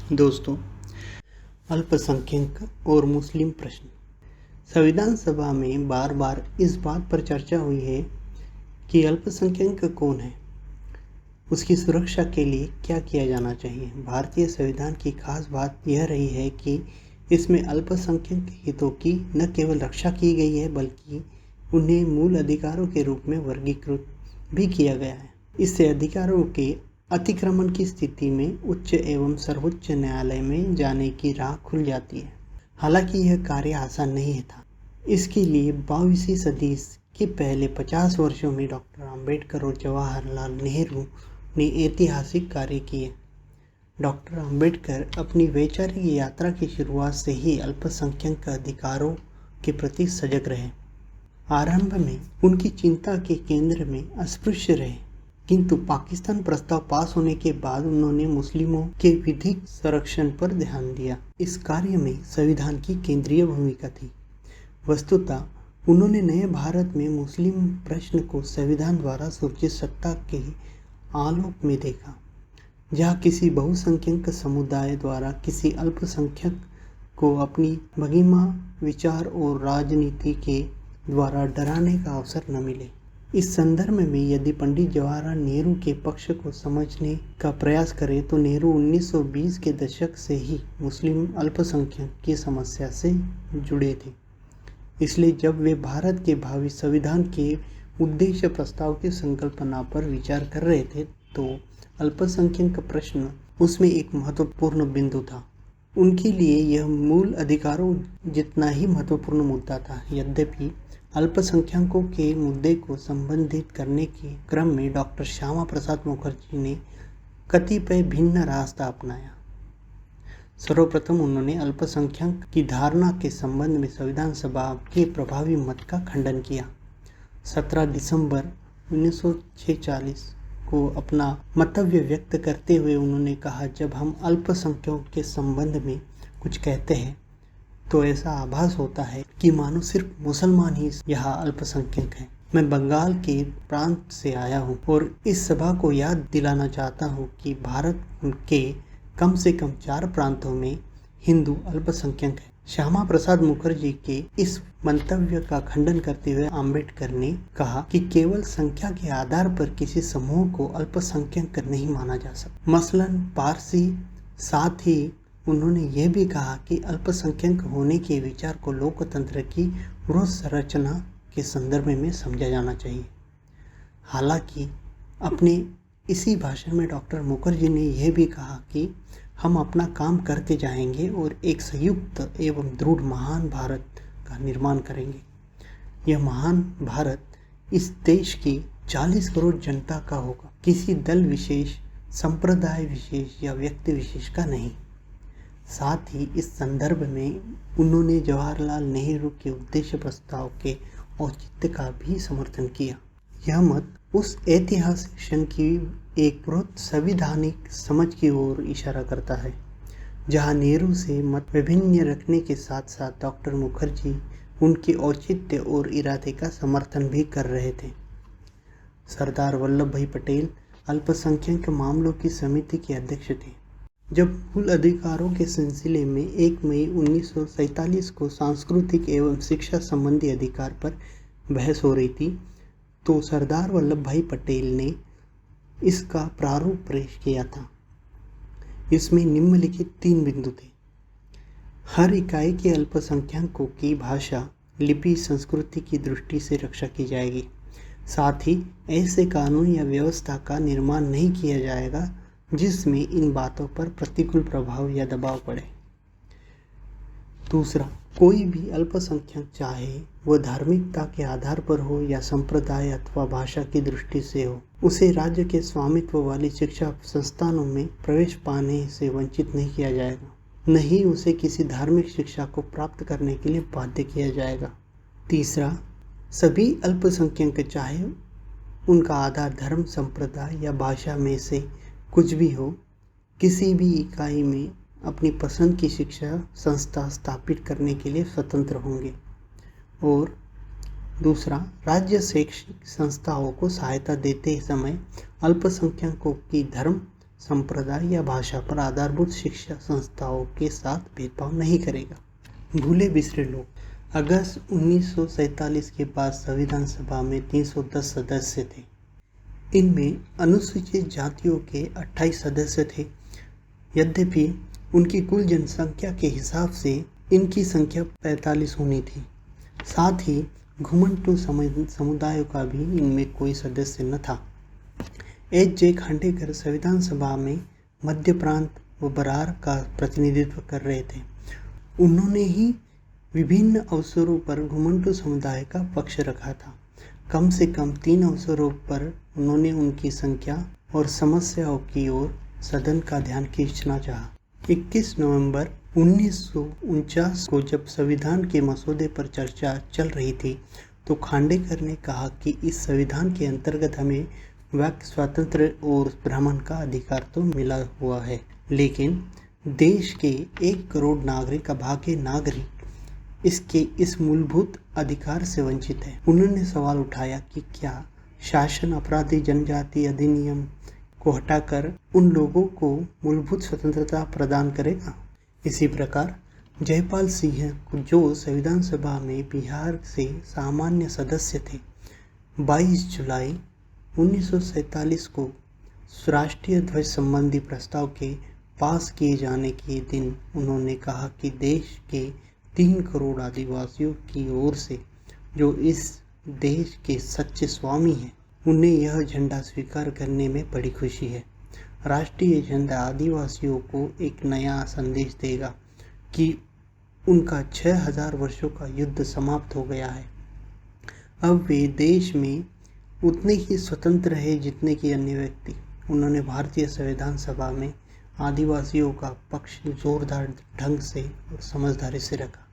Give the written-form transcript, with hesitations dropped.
दोस्तों, अल्पसंख्यक और मुस्लिम प्रश्न। संविधान सभा में बार बार इस बात पर चर्चा हुई है कि अल्पसंख्यक कौन है, उसकी सुरक्षा के लिए क्या किया जाना चाहिए। भारतीय संविधान की खास बात यह रही है कि इसमें अल्पसंख्यक हितों की न केवल रक्षा की गई है बल्कि उन्हें मूल अधिकारों के रूप में वर्गीकृत भी किया गया है। इससे अधिकारों के अतिक्रमण की स्थिति में उच्च एवं सर्वोच्च न्यायालय में जाने की राह खुल जाती है। हालांकि यह कार्य आसान नहीं था। इसके लिए 22वीं सदी के पहले 50 वर्षों में डॉक्टर अंबेडकर और जवाहरलाल नेहरू ने ऐतिहासिक कार्य किए। डॉक्टर अंबेडकर अपनी वैचारिक यात्रा की शुरुआत से ही अल्पसंख्यक अधिकारों के प्रति सजग रहे। आरंभ में उनकी चिंता के केंद्र में अस्पृश्य रहे, किंतु पाकिस्तान प्रस्ताव पास होने के बाद उन्होंने मुस्लिमों के विधिक संरक्षण पर ध्यान दिया। इस कार्य में संविधान की केंद्रीय भूमिका थी। वस्तुतः उन्होंने नए भारत में मुस्लिम प्रश्न को संविधान द्वारा सूचित सत्ता के आलोक में देखा, जहाँ किसी बहुसंख्यक समुदाय द्वारा किसी अल्पसंख्यक को अपनी भगीमा विचार और राजनीति के द्वारा डराने का अवसर न मिले। इस संदर्भ में यदि पंडित जवाहरलाल नेहरू के पक्ष को समझने का प्रयास करें तो नेहरू 1920 के दशक से ही मुस्लिम अल्पसंख्यक की समस्या से जुड़े थे। इसलिए जब वे भारत के भावी संविधान के उद्देश्य प्रस्ताव की संकल्पना पर विचार कर रहे थे तो अल्पसंख्यक प्रश्न उसमें एक महत्वपूर्ण बिंदु था। उनके लिए यह मूल अधिकारों जितना ही महत्वपूर्ण मुद्दा था। यद्यपि अल्पसंख्यकों के मुद्दे को संबोधित करने के क्रम में डॉक्टर श्यामा प्रसाद मुखर्जी ने कतिपय भिन्न रास्ता अपनाया। सर्वप्रथम उन्होंने अल्पसंख्यक की धारणा के संबंध में संविधान सभा के प्रभावी मत का खंडन किया। 17 दिसंबर 1946 को अपना मंतव्य व्यक्त करते हुए उन्होंने कहा, जब हम अल्पसंख्यकों के संबंध में कुछ कहते हैं तो ऐसा आभास होता है कि मानो सिर्फ मुसलमान ही यहाँ अल्पसंख्यक हैं। मैं बंगाल के प्रांत से आया हूँ और इस सभा को याद दिलाना चाहता हूँ कि भारत के कम से कम 4 प्रांतों में हिंदू अल्पसंख्यक हैं। श्यामा प्रसाद मुखर्जी के इस मंतव्य का खंडन करते हुए अंबेडकर ने कहा कि केवल संख्या के आधार पर किसी समूह को अल्पसंख्यक नहीं माना जा सकता। मसलन पारसी। साथ ही उन्होंने यह भी कहा कि अल्पसंख्यक होने के विचार को लोकतंत्र की वृहद संरचना के संदर्भ में समझा जाना चाहिए। हालांकि अपने इसी भाषण में डॉक्टर मुखर्जी ने यह भी कहा कि हम अपना काम करते जाएंगे और एक संयुक्त एवं दृढ़ महान भारत का निर्माण करेंगे। यह महान भारत इस देश की 40 करोड़ जनता का होगा, किसी दल विशेष, संप्रदाय विशेष या व्यक्ति विशेष का नहीं। साथ ही इस संदर्भ में उन्होंने जवाहरलाल नेहरू के उद्देश्य प्रस्ताव के औचित्य का भी समर्थन किया। यह मत उस ऐतिहासिक क्षण की एक बृहत संवैधानिक समझ की ओर इशारा करता है, जहां नेहरू से मत विभिन्न रखने के साथ साथ डॉक्टर मुखर्जी उनके औचित्य और इरादे का समर्थन भी कर रहे थे। सरदार वल्लभ भाई पटेल अल्पसंख्यक मामलों की समिति के अध्यक्ष थे। जब मूल अधिकारों के सिलसिले में 1 मई 1947 को सांस्कृतिक एवं शिक्षा संबंधी अधिकार पर बहस हो रही थी तो सरदार वल्लभ भाई पटेल ने इसका प्रारूप पेश किया था। इसमें निम्नलिखित 3 बिंदु थे। हर इकाई के अल्पसंख्यकों की भाषा, लिपि, संस्कृति की दृष्टि से रक्षा की जाएगी। साथ ही ऐसे कानून या व्यवस्था का निर्माण नहीं किया जाएगा जिसमें इन बातों पर प्रतिकूल प्रभाव या दबाव पड़े। दूसरा, कोई भी अल्पसंख्यक चाहे वह धार्मिकता के आधार पर हो या संप्रदाय अथवा भाषा की दृष्टि से हो, उसे राज्य के स्वामित्व वाली शिक्षा संस्थानों में प्रवेश पाने से वंचित नहीं किया जाएगा, न ही उसे किसी धार्मिक शिक्षा को प्राप्त करने के लिए बाध्य किया जाएगा। तीसरा, सभी अल्पसंख्यक चाहे उनका आधार धर्म, संप्रदाय या भाषा में से कुछ भी हो, किसी भी इकाई में अपनी पसंद की शिक्षा संस्था स्थापित करने के लिए स्वतंत्र होंगे। और दूसरा, राज्य शैक्षिक संस्थाओं को सहायता देते समय अल्पसंख्यकों की धर्म, संप्रदाय या भाषा पर आधारभूत शिक्षा संस्थाओं के साथ भेदभाव नहीं करेगा। भूले बिसरे लोग। अगस्त 1947 के बाद संविधान सभा में 310 सदस्य थे। इनमें अनुसूचित जातियों के 28 सदस्य थे। यद्यपि उनकी कुल जनसंख्या के हिसाब से इनकी संख्या 45 होनी थी। साथ ही घुमंटू समुदायों का भी इनमें कोई सदस्य न था। एच.जे. खांडेकर संविधान सभा में मध्य प्रांत व बरार का प्रतिनिधित्व कर रहे थे। उन्होंने ही विभिन्न अवसरों पर घुमंटू समुदाय का पक्ष रखा था। कम से कम 3 अवसरों पर उन्होंने उनकी संख्या और समस्याओं की ओर सदन का ध्यान खींचना चाहा। 21 नवंबर 1949 को जब संविधान के मसौदे पर चर्चा चल रही थी तो खांडेकर ने कहा कि इस संविधान के अंतर्गत हमें वाक स्वातंत्र्य और भ्रमण का अधिकार तो मिला हुआ है, लेकिन देश के 1 करोड़ नागरिक का भाग्य नागरिक इसके इस मूलभूत अधिकार से वंचित है। उन्होंने सवाल उठाया कि क्या शासन अपराधी जनजाति अधिनियम को हटाकर उन लोगों को मूलभूत स्वतंत्रता प्रदान करेगा। इसी प्रकार जयपाल सिंह जो संविधान सभा में बिहार से सामान्य सदस्य थे, 22 जुलाई 1947 को राष्ट्रीय ध्वज संबंधी प्रस्ताव के पास किए जाने के दिन उन्होंने कहा कि देश के 3 करोड़ आदिवासियों की ओर से जो इस देश के सच्चे स्वामी हैं, उन्हें यह झंडा स्वीकार करने में बड़ी खुशी है। राष्ट्रीय झंडा आदिवासियों को एक नया संदेश देगा कि उनका 6000 वर्षों का युद्ध समाप्त हो गया है। अब वे देश में उतने ही स्वतंत्र है जितने कि अन्य व्यक्ति। उन्होंने भारतीय संविधान सभा में आदिवासियों का पक्ष जोरदार ढंग से और समझदारी से रखा।